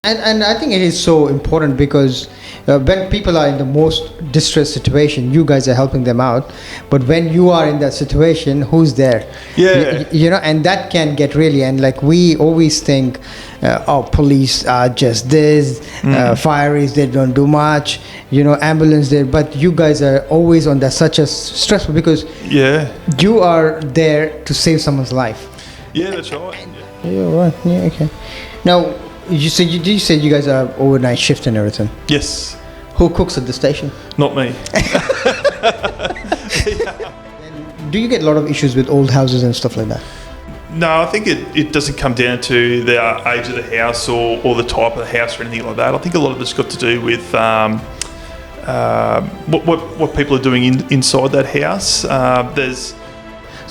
And I think it is so important because when people are in the most distressed situation, you guys are helping them out. But when you are in that situation, who's there? Yeah. And that can get really, and like we always think, police are just this, fireys, they don't do much, ambulance there. But you guys are always on that such a stressful because you are there to save someone's life. Yeah, that's right. Yeah, right. Yeah, okay. Now, you said you guys are overnight shift and everything. Yes. Who cooks at the station? Not me. Do you get a lot of issues with old houses and stuff like that? No, I think it doesn't come down to the age of the house or the type of the house or anything like that. I think a lot of it's got to do with what people are doing inside that house.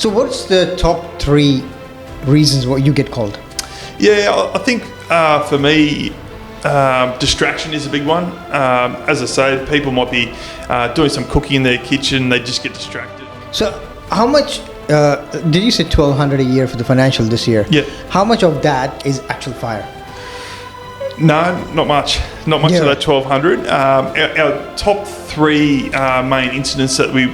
So what's the top 3 reasons why you get called? Yeah, I think for me, distraction is a big one. As I say, people might be doing some cooking in their kitchen, they just get distracted. So how much, did you say $1,200 a year for the financial this year? Yeah. How much of that is actual fire? No, not much. Not much of that $1,200. Our top 3 main incidents that we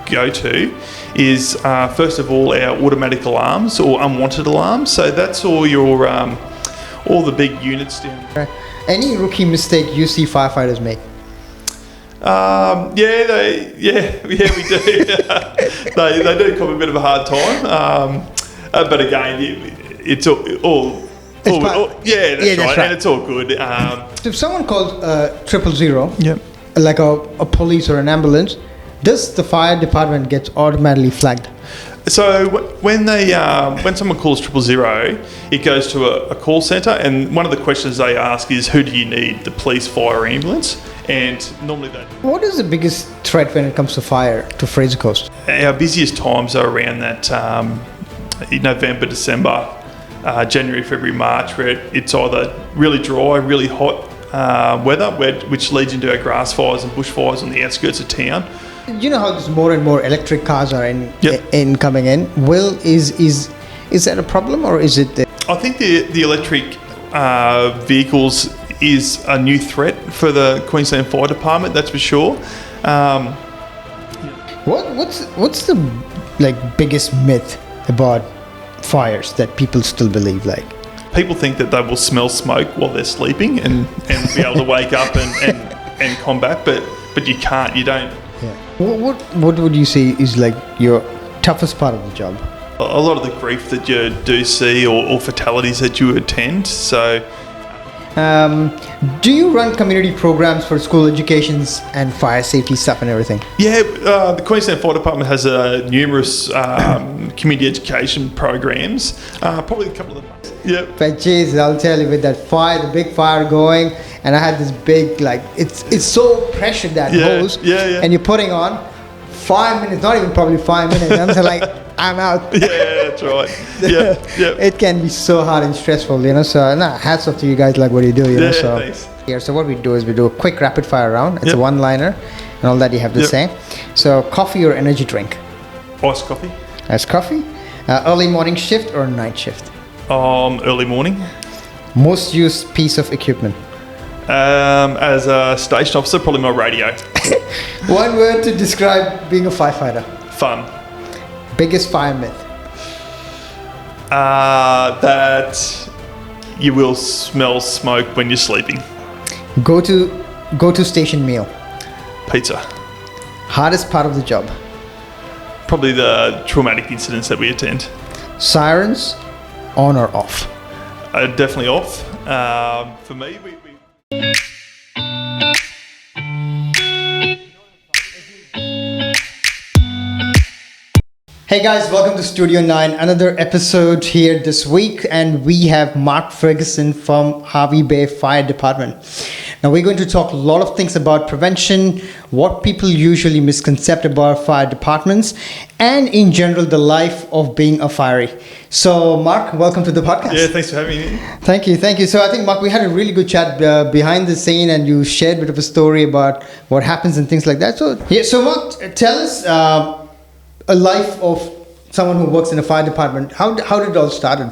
go to is, first of all, our automatic alarms or unwanted alarms. So that's all your all the big units down there. Any rookie mistake you see firefighters make? We do. they do come a bit of a hard time. But again, it's all that's right, and it's all good. So if someone calls 000, Yep. like a police or an ambulance, does the fire department get automatically flagged? So when someone calls 000, it goes to a call centre, and one of the questions they ask is, who do you need, the police, fire, or ambulance? And normally they... What is the biggest threat when it comes to fire to Fraser Coast? Our busiest times are around that November, December, January, February, March, where it's either really dry, really hot weather, which leads into our grass fires and bushfires on the outskirts of town. You know how there's more and more electric cars are in coming in. Is that a problem, or is it? I think the electric vehicles is a new threat for the Queensland Fire Department. That's for sure. What's the biggest myth about fires that people still believe? Like, people think that they will smell smoke while they're sleeping and be able to wake up and combat, but you can't. You don't. Yeah. What would you say is like your toughest part of the job? A lot of the grief that you do see or fatalities that you attend. So, do you run community programs for school educations and fire safety stuff and everything? Yeah, the Queensland Fire Department has numerous community education programs. Probably a couple of them. Yep. But geez, I'll tell you, with that fire, the big fire going, and I had this big, it's so pressured, that hose, and you're putting on 5 minutes, not even probably 5 minutes. I'm just like, I'm out. Yeah, that's right. Yeah. It can be so hard and stressful, So, hats off to you guys, like what you do, Thanks. Here, so what we do is we do a quick rapid fire round. It's a one-liner, and all that you have to say. So, coffee or energy drink? Iced coffee. Iced coffee. Early morning shift or night shift? Early morning. Most used piece of equipment? As a station officer, probably my radio. One word to describe being a firefighter? Fun. Biggest fire myth? That you will smell smoke when you're sleeping. Go to station meal? Pizza. Hardest part of the job? Probably the traumatic incidents that we attend. Sirens, on or off? Definitely off. For me, we Hey guys, welcome to Studio 9, another episode here this week, and we have Mark Ferguson from Hervey Bay Fire Department. Now we're going to talk a lot of things about prevention, what people usually misconcept about fire departments, and in general the life of being a fiery. So Mark, welcome to the podcast. Yeah, thanks for having me. Thank you. So I think, Mark, we had a really good chat behind the scene, and you shared a bit of a story about what happens and things like that. So Mark, tell us a life of someone who works in a fire department. How did it all started?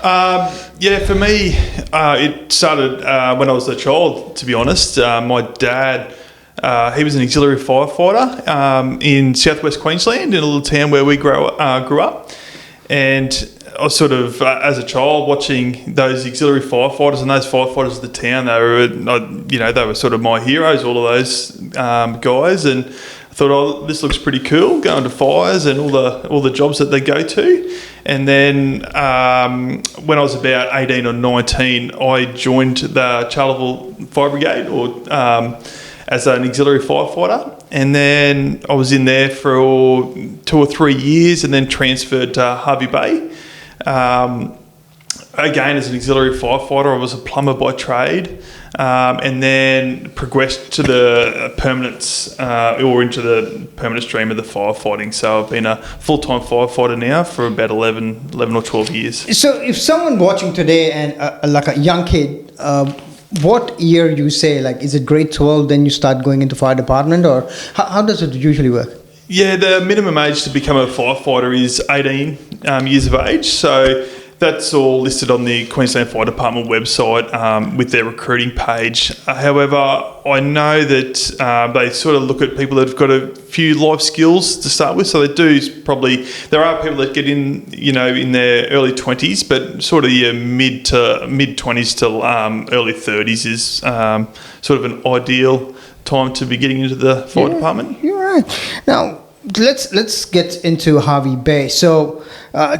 Yeah, for me, it started when I was a child, to be honest. My dad, he was an auxiliary firefighter in southwest Queensland in a little town where we grew up. And I was sort of, as a child, watching those auxiliary firefighters and those firefighters of the town. They were sort of my heroes, all of those guys. And I thought, oh, this looks pretty cool, going to fires and all the jobs that they go to. And then when I was about 18 or 19, I joined the Charleville Fire Brigade, as an auxiliary firefighter. And then I was in there for 2 or 3 years and then transferred to Harvey Bay. Again, as an auxiliary firefighter, I was a plumber by trade, and then progressed to the permanence, or into the permanent stream of the firefighting. So I've been a full-time firefighter now for about 11 or 12 years. So if someone watching today and like a young kid, what year you say, like, is it grade 12, then you start going into fire department, or how does it usually work? Yeah, the minimum age to become a firefighter is 18 years of age. So that's all listed on the Queensland Fire Department website with their recruiting page. However, I know that they sort of look at people that have got a few life skills to start with. So there are people that get in, in their early 20s, but sort of your mid 20s to early 30s is sort of an ideal time to be getting into the fire department. You're right. Now, let's get into Harvey Bay. So,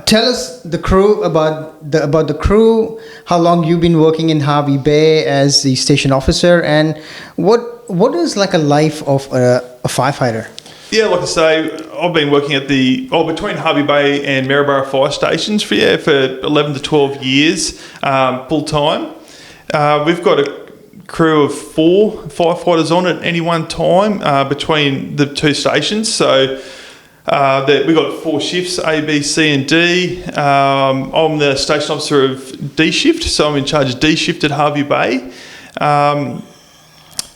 tell us the crew about the crew. How long you've been working in Harvey Bay as the station officer, and what is like a life of a firefighter? Yeah, like I say, I've been working at between Harvey Bay and Maryborough fire stations for 11 to 12 years, full time. We've got a crew of 4 firefighters on at any one time between the 2 stations. So we've got 4 shifts, A, B, C and D. I'm the station officer of D shift, so I'm in charge of D shift at Harvey Bay.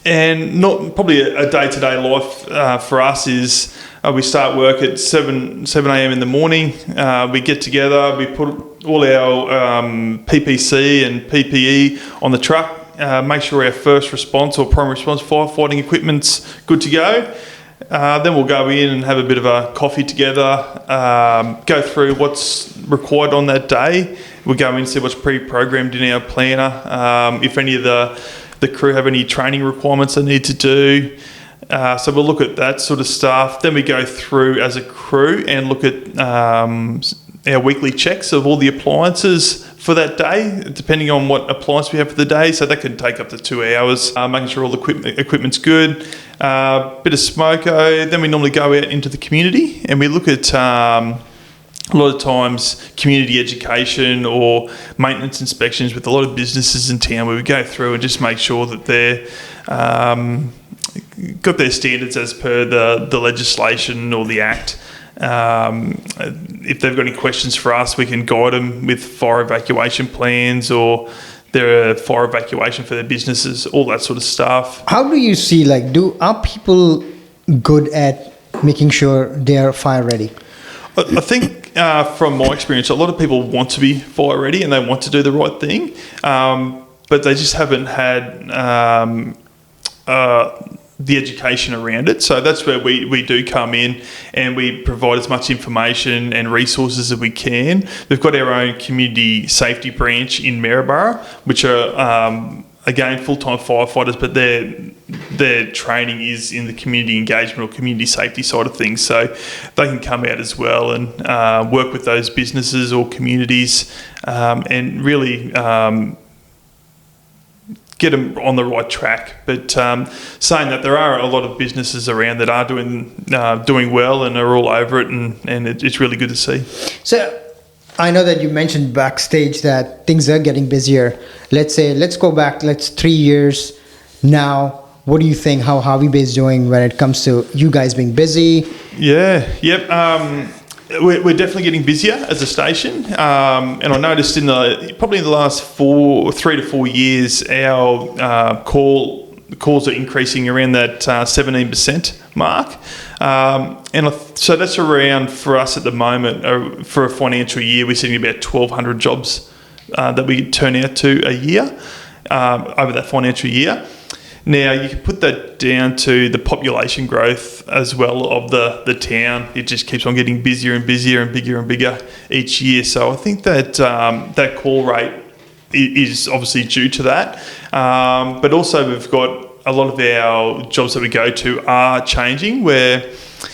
And not probably a day-to-day life for us is we start work at 7 a.m. in the morning. We get together, we put all our PPC and PPE on the truck, make sure our first response or primary response firefighting equipment's good to go. Then we'll go in and have a bit of a coffee together, go through what's required on that day. We'll go in and see what's pre-programmed in our planner. If any of the crew have any training requirements they need to do. So we'll look at that sort of stuff. Then we go through as a crew and look at our weekly checks of all the appliances for that day, depending on what appliance we have for the day. So that can take up to 2 hours, making sure all the equipment's good. Bit of smoko. Then we normally go out into the community and we look at a lot of times community education or maintenance inspections with a lot of businesses in town, where we go through and just make sure that they're got their standards as per the legislation or the Act. If they've got any questions for us, we can guide them with fire evacuation plans or their fire evacuation for their businesses, all that sort of stuff. How do you see, are people good at making sure they're fire ready? I think from my experience, a lot of people want to be fire ready and they want to do the right thing, but they just haven't had the education around it. So that's where we do come in and we provide as much information and resources as we can. We've got our own community safety branch in Maryborough, which are again full-time firefighters, but their training is in the community engagement or community safety side of things. So they can come out as well and work with those businesses or communities and really get them on the right track. But saying that, there are a lot of businesses around that are doing well and are all over it, and it's really good to see. So I know that you mentioned backstage that things are getting busier. Let's go back, 3 years now. What do you think how Harvey Bay is doing when it comes to you guys being busy? Yeah, yep. We're definitely getting busier as a station, and I noticed probably in the last 3 to 4 years, our calls are increasing around that 17% mark, so that's around, for us at the moment, for a financial year, we're sitting about 1,200 jobs that we turn out to a year over that financial year. Now, you can put that down to the population growth as well of the town. It just keeps on getting busier and busier and bigger and bigger each year. So I think that that call rate is obviously due to that. But also we've got a lot of our jobs that we go to are changing, where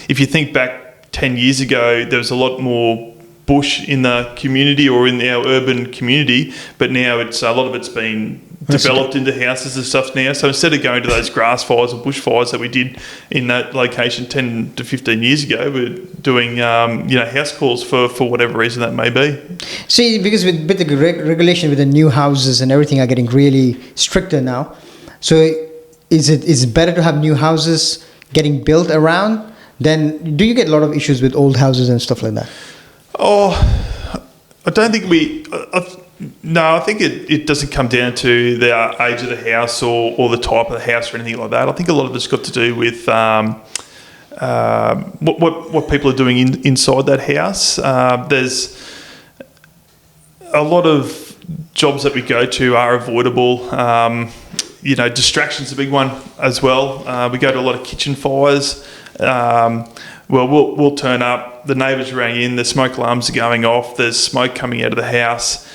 if you think back 10 years ago, there was a lot more bush in the community or in our urban community, but now it's a lot of it's been developed into houses and stuff now. So instead of going to those grass fires or bush fires that we did in that location 10 to 15 years ago, we're doing house calls for whatever reason that may be. See, because with the regulation with the new houses and everything are getting really stricter now, so is it better to have new houses getting built around? Then do you get a lot of issues with old houses and stuff like that? Oh, I don't think I think it doesn't come down to the age of the house or the type of the house or anything like that. I think a lot of it's got to do with what people are doing inside that house. There's a lot of jobs that we go to are avoidable. Distraction's a big one as well. We go to a lot of kitchen fires. We'll turn up, the neighbours rang in, the smoke alarms are going off, there's smoke coming out of the house.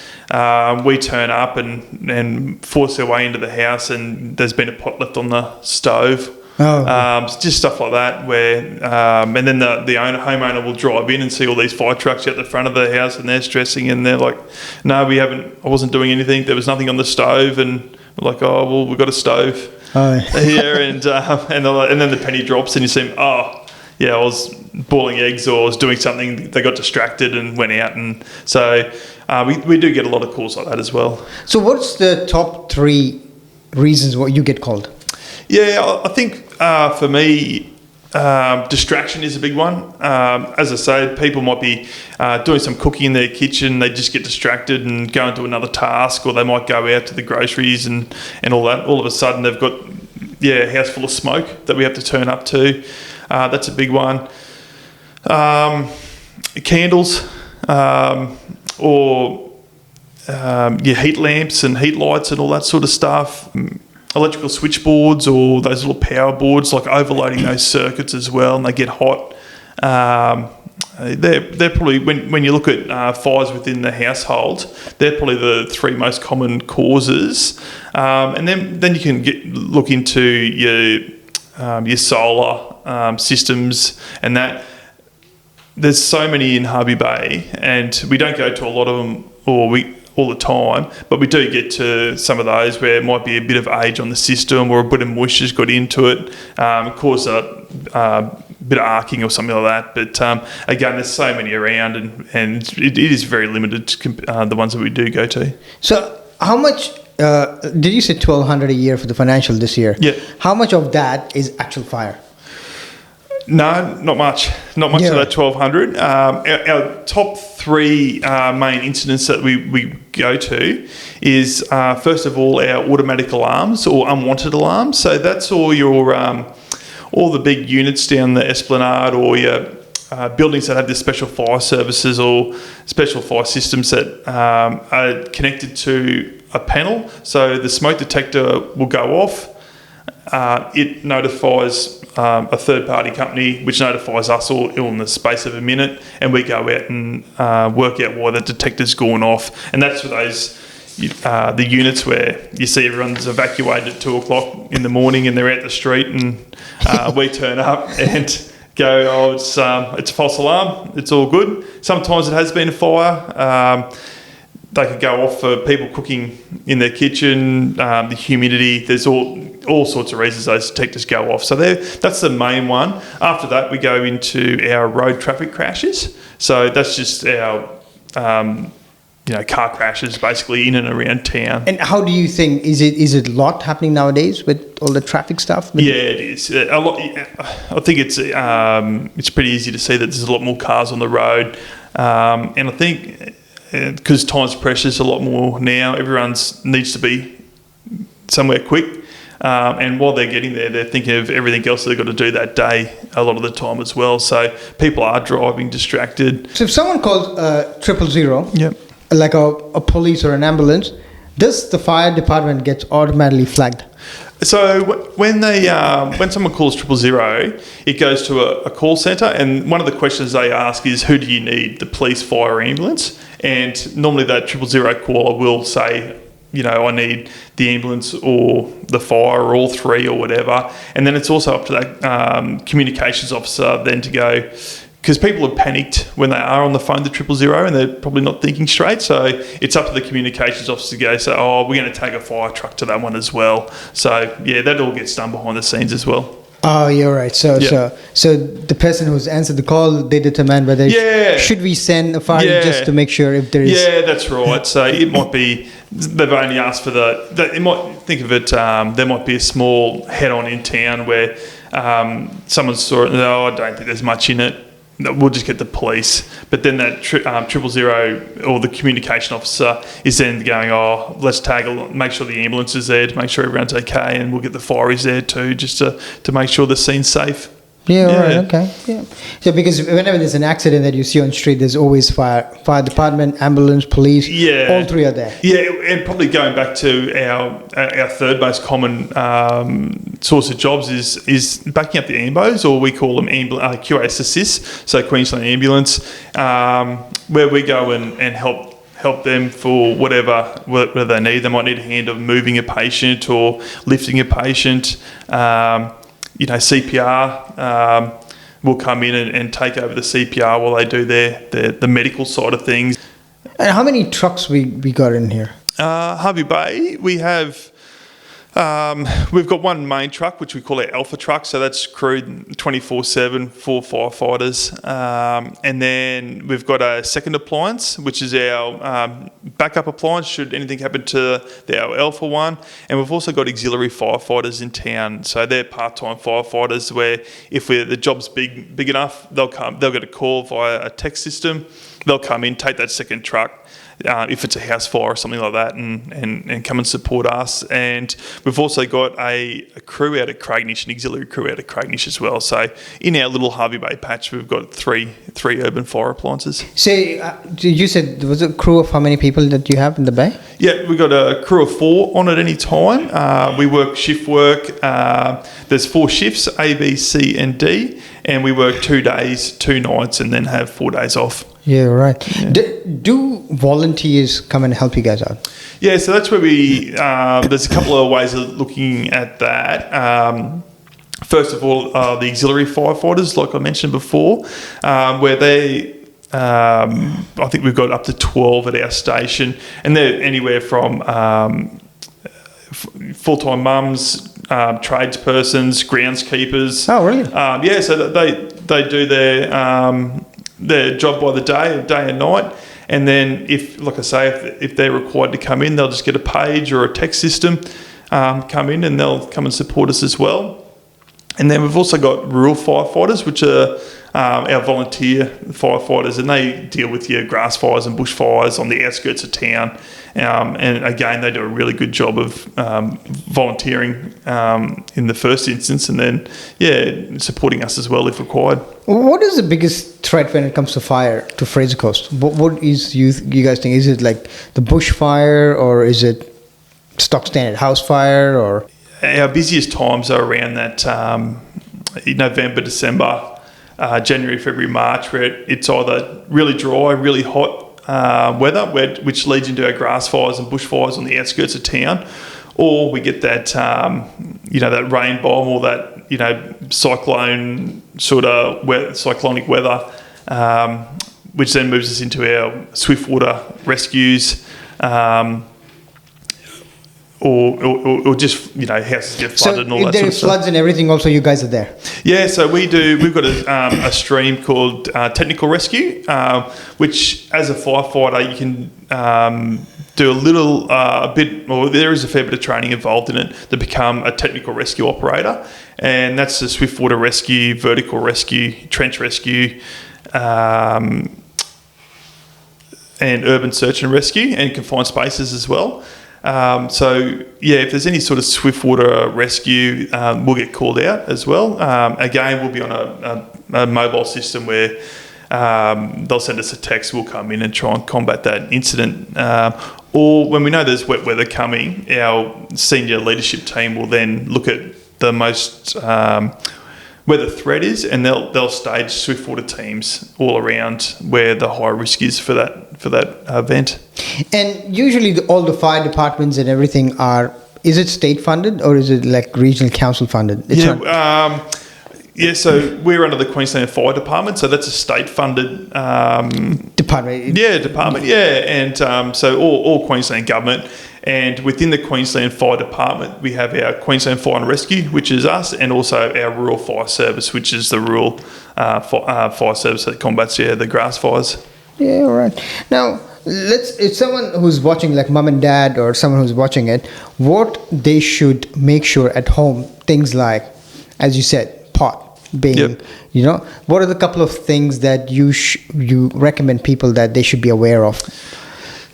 We turn up and force our way into the house, and there's been a pot left on the stove. Just stuff like that, where and then the homeowner will drive in and see all these fire trucks out the front of the house, and they're stressing, and they're like, no, I wasn't doing anything, there was nothing on the stove. And we're like, oh, well, we've got a stove here. And then the penny drops and you see them, I was boiling eggs or I was doing something, they got distracted and went out. And so we do get a lot of calls like that as well. So what's the top 3 reasons why you get called? Yeah, I think for me, distraction is a big one. As I say, people might be doing some cooking in their kitchen, they just get distracted and go into another task, or they might go out to the groceries and all that. All of a sudden they've got a house full of smoke that we have to turn up to. That's a big one. Candles or heat lamps and heat lights and all that sort of stuff. Electrical switchboards or those little power boards, like overloading those circuits as well, and they get hot. They're probably, when you look at fires within the household, they're probably the 3 most common causes. And then you can look into your solar systems and that. There's so many in Hervey Bay, and we don't go to a lot of them all the time, but we do get to some of those where it might be a bit of age on the system or a bit of moisture's got into it, cause a bit of arcing or something like that. But again, there's so many around, and it is very limited to the ones that we do go to. So how much, did you say $1,200 a year for the financial this year? Yeah. How much of that is actual fire? No, not much. Not much of that 1,200. Our top 3 main incidents that we go to is first of all our automatic alarms or unwanted alarms. So that's all your all the big units down the esplanade, or your buildings that have the special fire services or special fire systems that are connected to a panel. So the smoke detector will go off. It notifies a third-party company, which notifies us all in the space of a minute, and we go out and work out why the detector's gone off. And that's for those the units where you see everyone's evacuated at 2 o'clock in the morning and they're out the street, and we turn up and go, it's a false alarm, it's all good. Sometimes it has been a fire. They could go off for people cooking in their kitchen, the humidity, there's all sorts of reasons those detectors go off. So that's the main one. After that, we go into our road traffic crashes. So that's just our car crashes basically in and around town. And how do you think, is it a lot happening nowadays with all the traffic stuff? Yeah, it is. A lot. I think it's pretty easy to see that there's a lot more cars on the road. And I think because time's precious a lot more now, everyone needs to be somewhere quick. And while they're getting there, they're thinking of everything else they've got to do that day a lot of the time as well. So people are driving distracted. So if someone calls 000, yep, like a police or an ambulance, does the fire department get automatically flagged? So when someone calls 000, it goes to a call centre, and one of the questions they ask is, who do you need, the police, fire, or ambulance? And normally that 000 caller will say, I need the ambulance or the fire or all three or whatever. And then it's also up to that communications officer then to go, because people are panicked when they are on the phone to 000 and they're probably not thinking straight. So it's up to the communications officer to go, so, we're going to take a fire truck to that one as well. So, yeah, that all gets done behind the scenes as well. Oh, you're right. So the person who's answered the call, they determine whether should we send a fire just to make sure if there is. Yeah, that's right. So it might be they've only asked for you might think of it. There might be a small head-on in town where someone saw it and I don't think there's much in it. We'll just get the police. But then that 000 or the communication officer is then going, let's make sure the ambulance is there to make sure everyone's okay, and we'll get the fireys there too, just to make sure the scene's safe. Yeah, right, okay. Yeah. So because whenever there's an accident that you see on the street, there's always fire department, ambulance, police, all three are there. Yeah, and probably going back to our third most common source of jobs is backing up the ambos, or we call them QAS Assist, so Queensland Ambulance, where we go and help them for whatever they need. They might need a hand of moving a patient or lifting a patient. CPR will come in and take over the CPR while they do the medical side of things. And how many trucks we got in here? Hervey Bay, we've got one main truck, which we call our Alpha truck. So that's crewed 24/7, 4 firefighters. And then we've got a second appliance, which is our backup appliance should anything happen to our Alpha one. And we've also got auxiliary firefighters in town. So they're part-time firefighters where if the job's big enough, they'll get a call via a text system. They'll come in, take that second truck, if it's a house fire or something like that, and come and support us. And we've also got a crew out at Craignish, an auxiliary crew out at Craignish as well. So in our little Hervey Bay patch, we've got three urban fire appliances. So you said there was a crew of how many people that you have in the bay? Yeah, we've got a crew of 4 on at any time. We work shift work. There's 4 shifts, A, B, C and D, and we work 2 days, 2 nights, and then have 4 days off. Yeah, right. Yeah. Do volunteers come and help you guys out? Yeah, so that's where there's a couple of ways of looking at that. First of all, the auxiliary firefighters, like I mentioned before, where I think we've got up to 12 at our station, and they're anywhere from full-time mums, tradespersons, groundskeepers. Oh, really? Yeah, so they do their job by the day and night. And then if they're required to come in, they'll just get a page or a text system, come in, and they'll come and support us as well. And then we've also got rural firefighters, which are our volunteer firefighters, and they deal with your grass fires and bushfires on the outskirts of town. And again, they do a really good job of volunteering in the first instance, and then supporting us as well if required. What is the biggest threat when it comes to fire to Fraser Coast? What is you guys think? Is it like the bushfire, or is it stock standard house fire, or? Our busiest times are around that November, December, January, February, March, where it's either really dry, really hot weather, which leads into our grass fires and bushfires on the outskirts of town, or we get that that rain bomb or that cyclone cyclonic weather, which then moves us into our swiftwater rescues. Or just houses get flooded and all that sort of stuff. So if there is floods and everything, also you guys are there. Yeah, so we've got a stream called technical rescue, which as a firefighter you can do a bit, or there is a fair bit of training involved in it to become a technical rescue operator, and that's the swiftwater rescue, vertical rescue, trench rescue, and urban search and rescue, and confined spaces as well. If there's any sort of swiftwater rescue, we'll get called out as well. Again, we'll be on a mobile system where they'll send us a text. We'll come in and try and combat that incident. Or when we know there's wet weather coming, our senior leadership team will then look at the most where the threat is, and they'll stage swiftwater teams all around where the high risk is for that event. And usually all the fire departments and everything is it state funded or is it like regional council funded? So we're under the Queensland Fire Department, so that's a state-funded department. And so all Queensland government, and within the Queensland Fire Department, we have our Queensland Fire and Rescue, which is us, and also our Rural Fire Service, which is the rural fire service that combats the grass fires. Yeah, all right. Now, if someone who's watching, like mum and dad, or someone who's watching it, what they should make sure at home, things like, as you said, pot being, what are the couple of things that you recommend people that they should be aware of?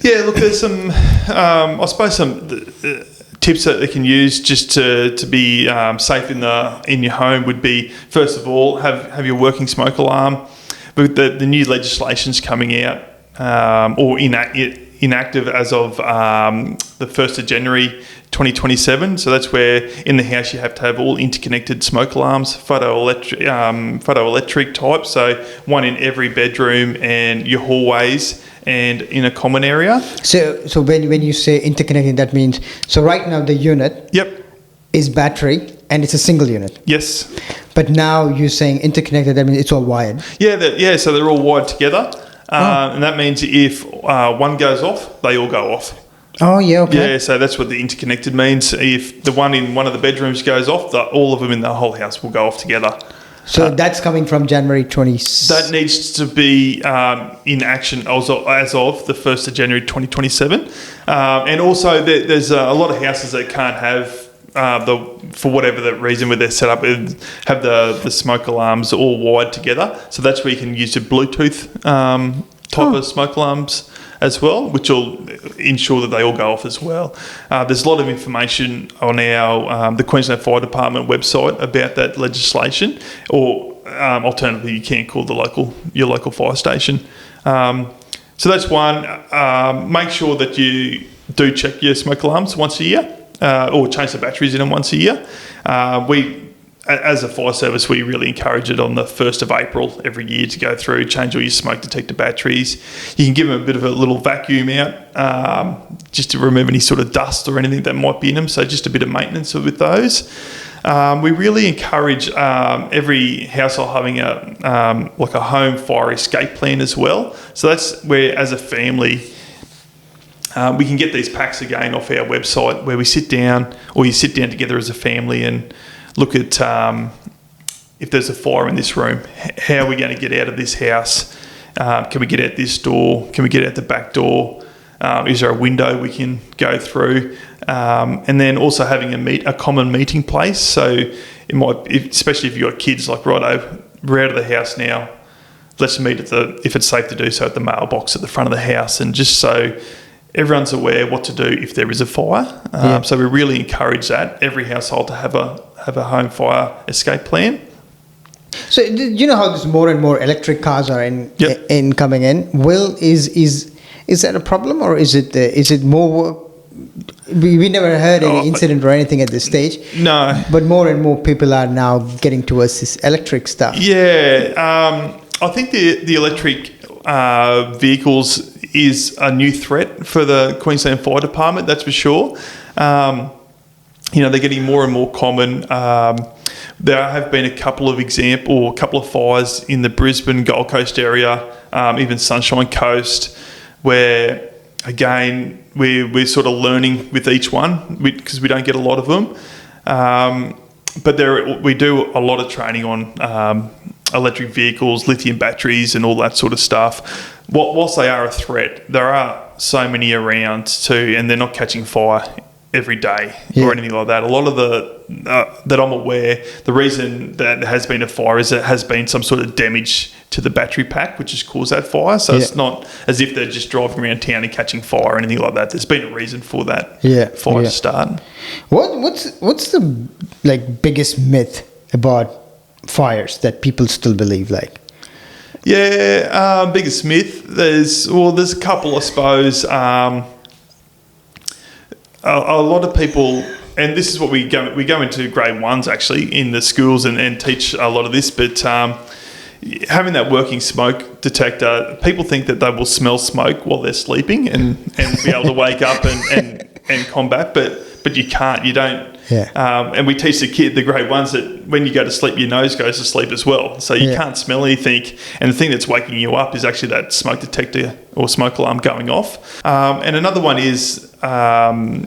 Yeah, look, there's some, I suppose some tips that they can use just to be safe in your home would be, first of all, have your working smoke alarm. But the new legislation's coming out, or inactive as of the 1st of January 2027. So that's where in the house you have to have all interconnected smoke alarms, photoelectric type. So one in every bedroom and your hallways and in a common area. So when you say interconnected, that means, so right now the unit is battery and it's a single unit. Yes. But now you're saying interconnected, that means it's all wired. So they're all wired together. And that means if one goes off, they all go off. Oh, yeah, okay. Yeah, so that's what the interconnected means. If the one in one of the bedrooms goes off, all of them in the whole house will go off together. So that's coming from January 20... That needs to be in action as of the 1st of January 2027. And also there's a lot of houses that can't have for whatever the reason where they're set up, have the smoke alarms all wired together. So that's where you can use your Bluetooth type of smoke alarms as well, which will ensure that they all go off as well. There's a lot of information on the Queensland Fire Department website about that legislation, or alternatively, you can call your local fire station. So that's one. Make sure that you do check your smoke alarms once a year, or change the batteries in them once a year. As a fire service, we really encourage it on the 1st of April every year to go through, change all your smoke detector batteries. You can give them a bit of a little vacuum out just to remove any sort of dust or anything that might be in them, so just a bit of maintenance with those. We really encourage every household having a home fire escape plan as well. So that's where, as a family, we can get these packs again off our website, where we sit down, or you sit down together as a family and look at if there's a fire in this room, how are we going to get out of this house? Can we get out this door? Can we get out the back door? Is there a window we can go through? And then also having a common meeting place. So it might, especially if you've got kids, like, righto, we're out of the house now, let's meet if it's safe to do so, at the mailbox at the front of the house, and just so everyone's aware what to do if there is a fire. So we really encourage that, every household to have a home fire escape plan. So you know how there's more and more electric cars are in coming in. Is that a problem, or is it more work? We never heard any incident or anything at this stage. No. But more and more people are now getting towards this electric stuff. Yeah. I think the electric vehicles is a new threat for the Queensland Fire Department, that's for sure. They're getting more and more common. There have been a couple of fires in the Brisbane, Gold Coast area, even Sunshine Coast, where, again, we're sort of learning with each one because we don't get a lot of them. But we do a lot of training on electric vehicles, lithium batteries and all that sort of stuff. Whilst they are a threat, there are so many around too, and they're not catching fire every day or anything like that. A lot of that I'm aware, the reason that there has been a fire is there has been some sort of damage to the battery pack, which has caused that fire. So it's not as if they're just driving around town and catching fire or anything like that. There's been a reason for that fire to start. What's the biggest myth about fires that people still believe? Yeah, biggest myth. There's a couple, I suppose. A lot of people, and this is what we go into grade ones actually in the schools and teach a lot of this, but having that working smoke detector, people think that they will smell smoke while they're sleeping and be able to wake up and combat, but you can't. You don't. Yeah. And we teach the grade ones that when you go to sleep, your nose goes to sleep as well. So you can't smell anything. And the thing that's waking you up is actually that smoke detector or smoke alarm going off. And another one is, I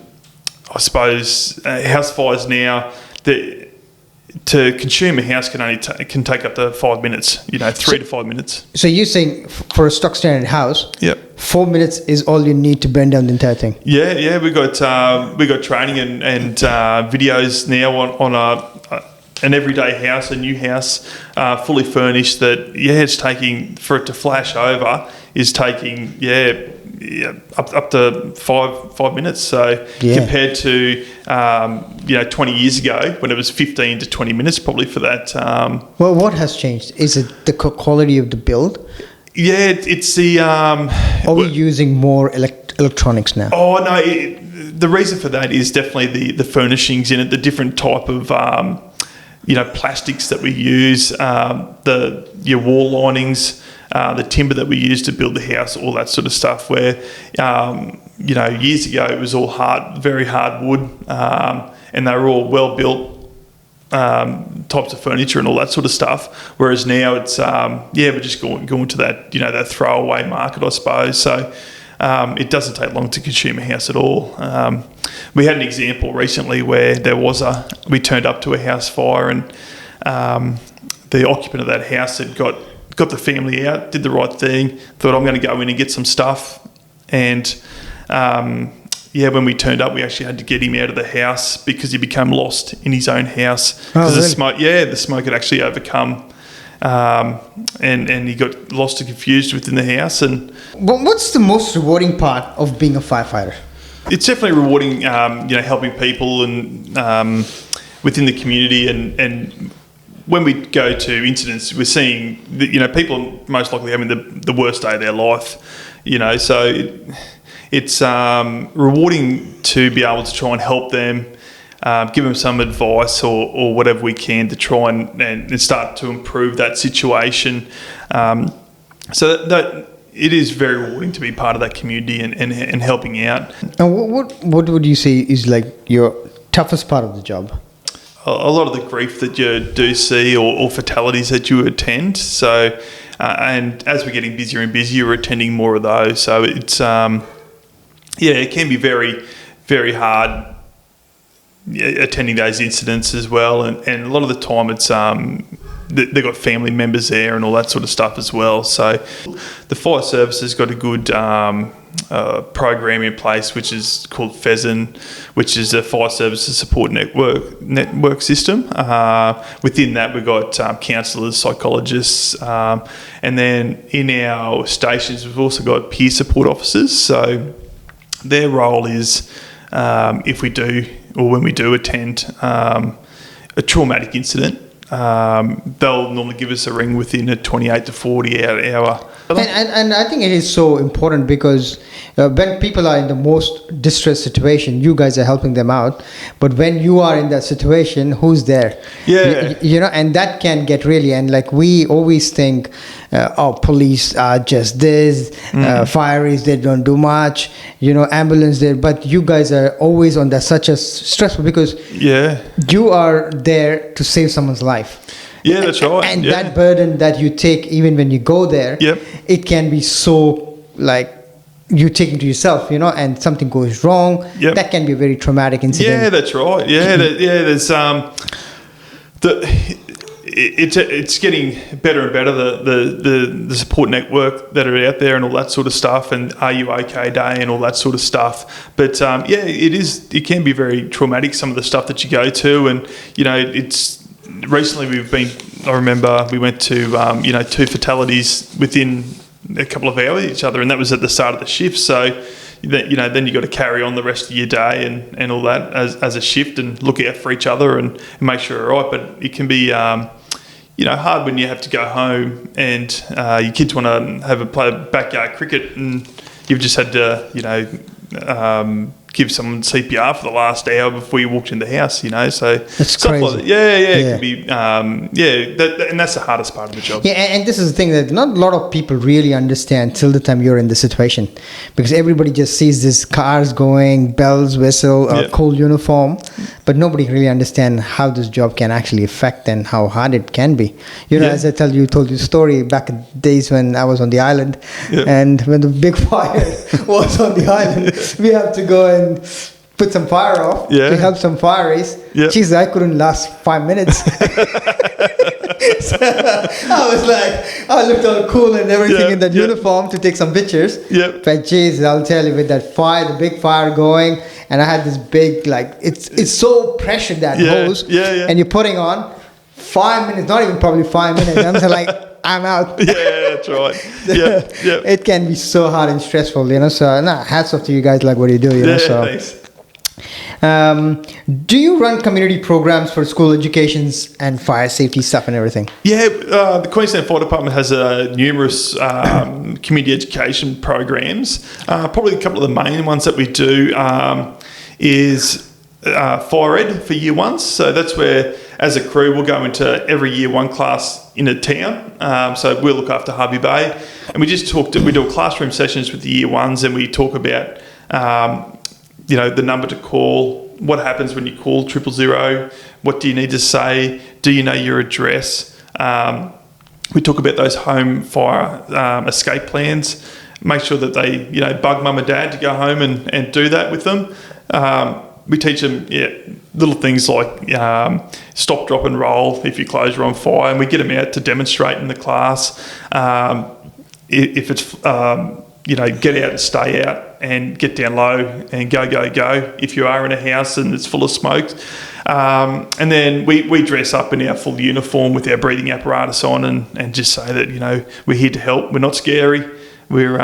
suppose, house fires now. To consume a house can take up to 5 minutes. 3 to 5 minutes. So you're saying for a stock standard house, Yep. 4 minutes is all you need to burn down the entire thing? Yeah. We got training and videos now on an everyday house, a new house, fully furnished. That it's taking for it to flash over is taking up to 5 minutes. So compared to 20 years ago when it was 15 to 20 minutes probably for that. Well, what has changed? Is it the quality of the build? Yeah, it's the. Are we using more electronics now? Oh no, the reason for that is definitely the furnishings in it, the different type of plastics that we use, your wall linings. The timber that we use to build the house, all that sort of stuff. Where years ago it was all very hard wood, and they were all well built types of furniture and all that sort of stuff. Whereas now it's we're just going to that that throwaway market, I suppose. So it doesn't take long to consume a house at all. We had an example recently where we turned up to a house fire and the occupant of that house had got the family out, did the right thing, thought I'm going to go in and get some stuff. And, when we turned up, we actually had to get him out of the house because he became lost in his own house. Because the smoke had actually overcome and he got lost and confused within the house. And what's the most rewarding part of being a firefighter? It's definitely rewarding, helping people and within the community and when we go to incidents, we're seeing that, people most likely having the worst day of their life, so it's rewarding to be able to try and help them, give them some advice or whatever we can to try and start to improve that situation. So that it is very rewarding to be part of that community and helping out. And what would you say is like your toughest part of the job? A lot of the grief that you do see or fatalities that you attend. So, and as we're getting busier and busier, we're attending more of those. So it's, it can be very, very hard attending those incidents as well. And a lot of the time it's, they've got family members there and all that sort of stuff as well. So the fire service has got a good program in place which is called FESN, which is a fire services support network system. Within that we've got counsellors, psychologists, and then in our stations we've also got peer support officers. So their role is if we do or when we do attend a traumatic incident, they'll normally give us a ring within a 28 to 40 hour. And I think it is so important because when people are in the most distressed situation, you guys are helping them out. But when you are in that situation, who's there? Yeah. And that can get really, and like we always think, police are just this, fireys, they don't do much, ambulance there. But you guys are always on that such a stressful because you are there to save someone's life. Yeah, that's right. And that burden that you take even when you go there, it can be so like you take it to yourself, and something goes wrong. That can be a very traumatic incident. Yeah, that's right. There's it's getting better and better, the support network that are out there and all that sort of stuff, and Are You OK Day and all that sort of stuff. But it can be very traumatic, some of the stuff that you go to, and it's recently I remember we went to 2 fatalities within a couple of hours of each other, and that was at the start of the shift. So then you got to carry on the rest of your day and all that as a shift and look out for each other and make sure you're all right. But it can be hard when you have to go home and your kids want to play backyard cricket, and you've just had to, give someone CPR for the last hour before you walked in the house, so that's stuff crazy. like that. It can be, and that's the hardest part of the job. Yeah, and this is the thing that not a lot of people really understand till the time you're in the situation, because everybody just sees these cars going, bells, whistle, cool uniform, but nobody really understands how this job can actually affect and how hard it can be. As I told you a story back in days when I was on the island, and when the big fire was on the island, we have to go and put some fire off to help some fireys. Jeez, I couldn't last 5 minutes. So I looked all cool and everything in that uniform to take some pictures. But geez, I'll tell you, with that fire, the big fire going, and I had this big, it's so pressured, that hose, and you're putting on 5 minutes, not even probably 5 minutes. I'm just like, I'm out. That's right. It can be so hard and stressful, So, hats off to you guys, what you do, Thanks. Do you run community programs for school educations and fire safety stuff and everything? The Queensland Fire Department has numerous community education programs. Probably a couple of the main ones that we do is Fire Ed for Year 1s. So that's where, as a crew, we'll go into every Year 1 class in a town. So we'll look after Harvey Bay, and we do classroom sessions with the Year 1s, and we talk about the number to call, what happens when you call 000, what do you need to say, do you know your address. We talk about those home fire escape plans, make sure that they bug mum and dad to go home and do that with them. We teach them little things like stop, drop and roll if your clothes are on fire, and we get them out to demonstrate in the class. If it's get out and stay out, and get down low and go if you are in a house and it's full of smoke. And then we dress up in our full uniform with our breathing apparatus on and just say that, we're here to help. We're not scary. We're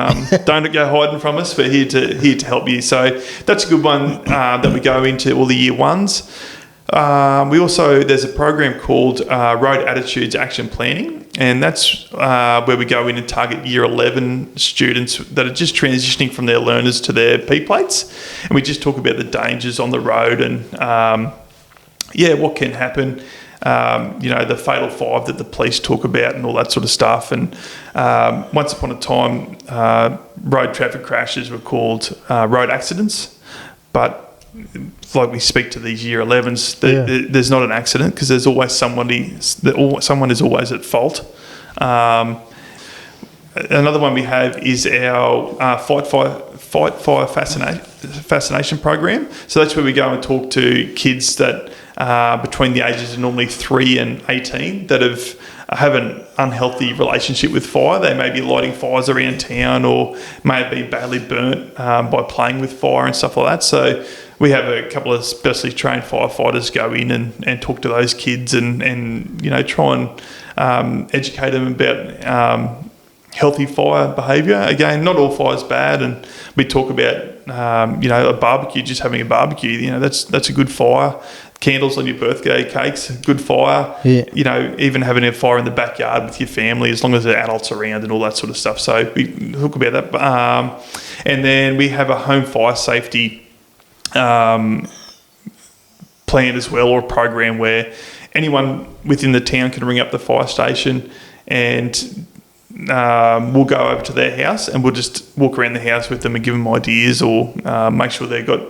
don't go hiding from us. We're here to help you. So that's a good one that we go into all the Year 1s. There's a program called Road Attitudes Action Planning, and that's where we go in and target Year 11 students that are just transitioning from their learners to their P plates, and we just talk about the dangers on the road and what can happen. The fatal 5 that the police talk about and all that sort of stuff. And once upon a time, road traffic crashes were called road accidents, but we speak to these Year 11s, there's not an accident, because there's always someone is always at fault. Another one we have is our Fight Fire Fascination program. So that's where we go and talk to kids that between the ages of normally 3 and 18 that have an unhealthy relationship with fire. They may be lighting fires around town, or may have been badly burnt by playing with fire and stuff like that. So we have a couple of specially trained firefighters go in and talk to those kids and try and educate them about healthy fire behaviour. Again, not all fire's bad, and we talk about a barbecue, just having a barbecue. That's a good fire. Candles on your birthday cakes, good fire. Even having a fire in the backyard with your family, as long as there are adults around and all that sort of stuff. So we talk about that. And then we have a home fire safety plan as well, or a program where anyone within the town can ring up the fire station, and we'll go over to their house and we'll just walk around the house with them and give them ideas, or make sure they've got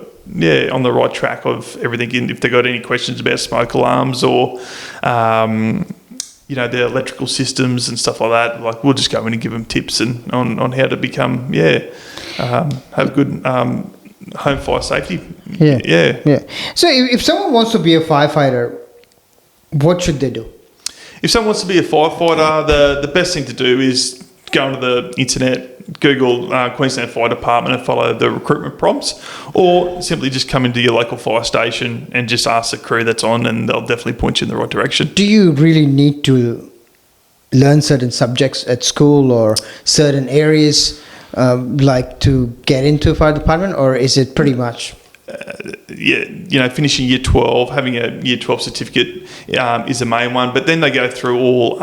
on the right track of everything. If they've got any questions about smoke alarms or their electrical systems and stuff like that, we'll just go in and give them tips and on how to become have good home fire safety. So if someone wants to be a firefighter, what should they do? If someone wants to be a firefighter, the best thing to do is go onto the internet, Google Queensland Fire Department and follow the recruitment prompts, or simply just come into your local fire station and just ask the crew that's on, and they'll definitely point you in the right direction. Do you really need to learn certain subjects at school or certain areas to get into a fire department, or is it pretty much finishing year 12, having a year 12 certificate is the main one. But then they go through all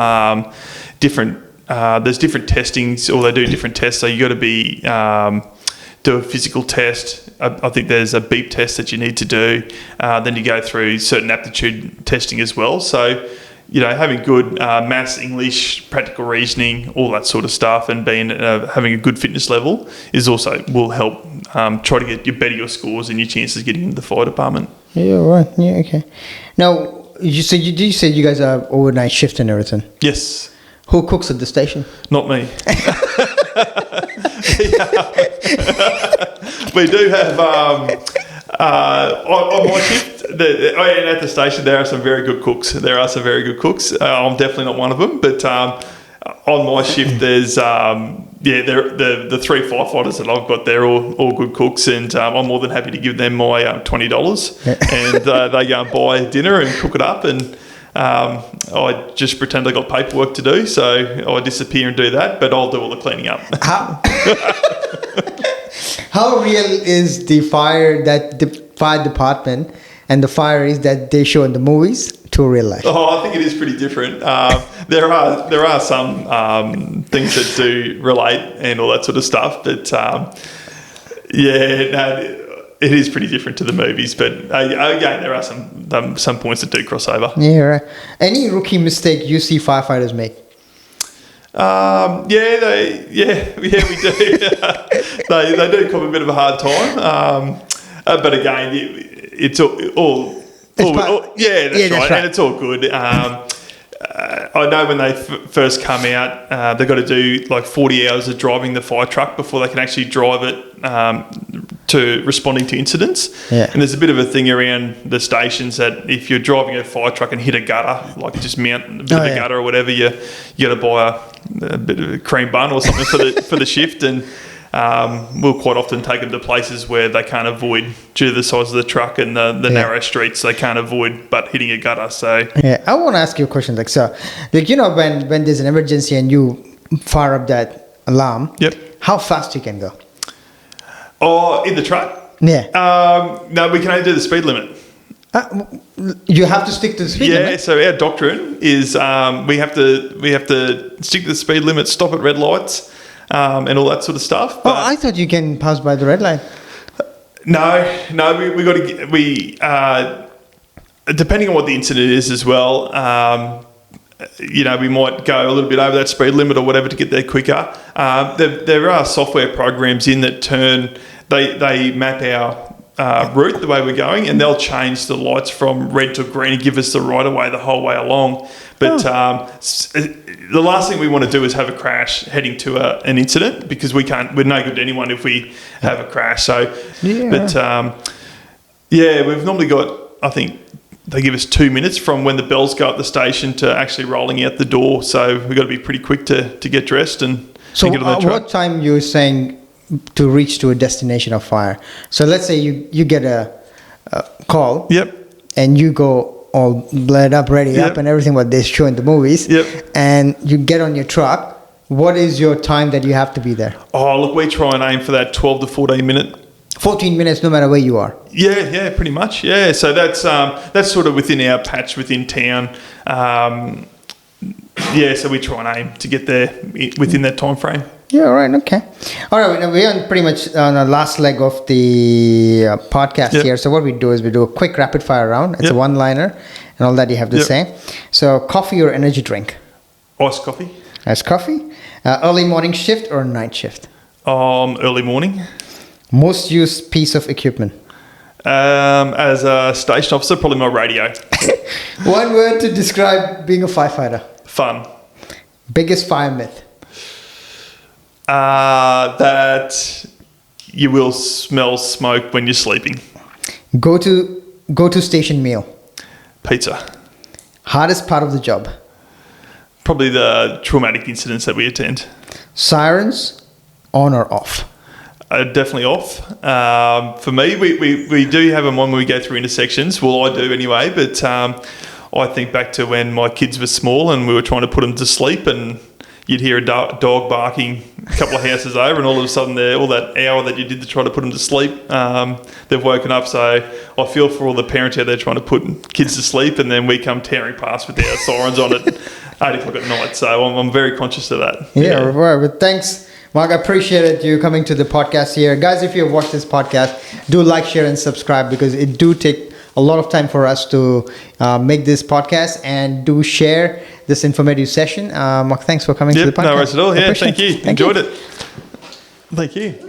different. There's different testings, or they do different tests. So you got to be do a physical test. I think there's a beep test that you need to do. Then you go through certain aptitude testing as well. So, having good maths, English, practical reasoning, all that sort of stuff, and having a good fitness level will help try to get better your scores and your chances of getting into the fire department. Yeah, right. Yeah, okay. Now, you said you guys are overnight shift and everything. Yes. Who cooks at the station? Not me. We do have on my shift and at the station there are some very good cooks. I'm definitely not one of them, but on my shift there's the three firefighters that I've got. They're all good cooks, and I'm more than happy to give them my $20 and they go and buy dinner and cook it up, and I just pretend I got paperwork to do, so I disappear and do that, but I'll do all the cleaning up. How real is the fire department and the fire is that they show in the movies to real life? Oh, I think it is pretty different. There are some things that do relate and all that sort of stuff, but it is pretty different to the movies. But again, there are some points that do cross over. Yeah, right. Any rookie mistake you see firefighters make? We do. they do come a bit of a hard time. But again, it's all that's right, and it's all good. I know when they first come out, they've got to do like 40 hours of driving the fire truck before they can actually drive it to responding to incidents. Yeah. And there's a bit of a thing around the stations that if you're driving a fire truck and hit a gutter, like just mount a bit of a gutter or whatever, you got to buy a bit of a cream bun or something for the shift, and we'll quite often take them to places where they can't avoid due to the size of the truck and the narrow streets. They can't avoid but hitting a gutter. So I want to ask you a question. When there's an emergency and you fire up that alarm, how fast you can go? Oh, in the truck? Yeah. No, we can only do the speed limit. You have to stick to the speed limit? Yeah, so our doctrine is we have to stick to the speed limit, stop at red lights, and all that sort of stuff. But I thought you can pass by the red light. No, we got to depending on what the incident is as well. We might go a little bit over that speed limit or whatever to get there quicker. There are software programs in that they map our route the way we're going, and they'll change the lights from red to green and give us the right of way the whole way along. But the last thing we want to do is have a crash heading to an incident, because we're no good to anyone if we have a crash. So, we've normally got, I think, they give us 2 minutes from when the bells go up the station to actually rolling out the door. So we've got to be pretty quick to get dressed and get on the truck. What time you're saying to reach to a destination of fire? So let's say you get a call. Yep. And you go all bled up, ready up, and everything what they show in the movies. Yep. And you get on your truck. What is your time that you have to be there? Oh, look, we try and aim for that 12 to 14 minute. 14 minutes, no matter where you are. Yeah, pretty much. Yeah, so that's sort of within our patch within town. So we try and aim to get there within that time frame. Yeah, right. Okay. All right. Now we're pretty much on the last leg of the podcast here. So what we do is we do a quick rapid fire round. It's a one-liner and all that you have to say. So coffee or energy drink? Iced coffee. Iced coffee. Early morning shift or night shift? Early morning. Most used piece of equipment? As a station officer, probably my radio. One word to describe being a firefighter? Fun. Biggest fire myth? That you will smell smoke when you're sleeping. Go to station meal? Pizza. Hardest part of the job? Probably the traumatic incidents that we attend. Sirens, on or off? Definitely off. For me, we do have them on when we go through intersections. Well, I do anyway, but I think back to when my kids were small and we were trying to put them to sleep, and you'd hear a dog barking a couple of houses over, and all of a sudden, all that hour that you did to try to put them to sleep, they've woken up. So I feel for all the parents out there trying to put kids to sleep, and then we come tearing past with our sirens on at 8 o'clock at night. So I'm very conscious of that. Yeah, right. But thanks, Mark. I appreciate you coming to the podcast here. Guys, if you have watched this podcast, do like, share, and subscribe, because it do take a lot of time for us to make this podcast, and do share this informative session. Mark, thanks for coming to the podcast. No worries at all. Yeah, thank you. Enjoyed it. Thank you.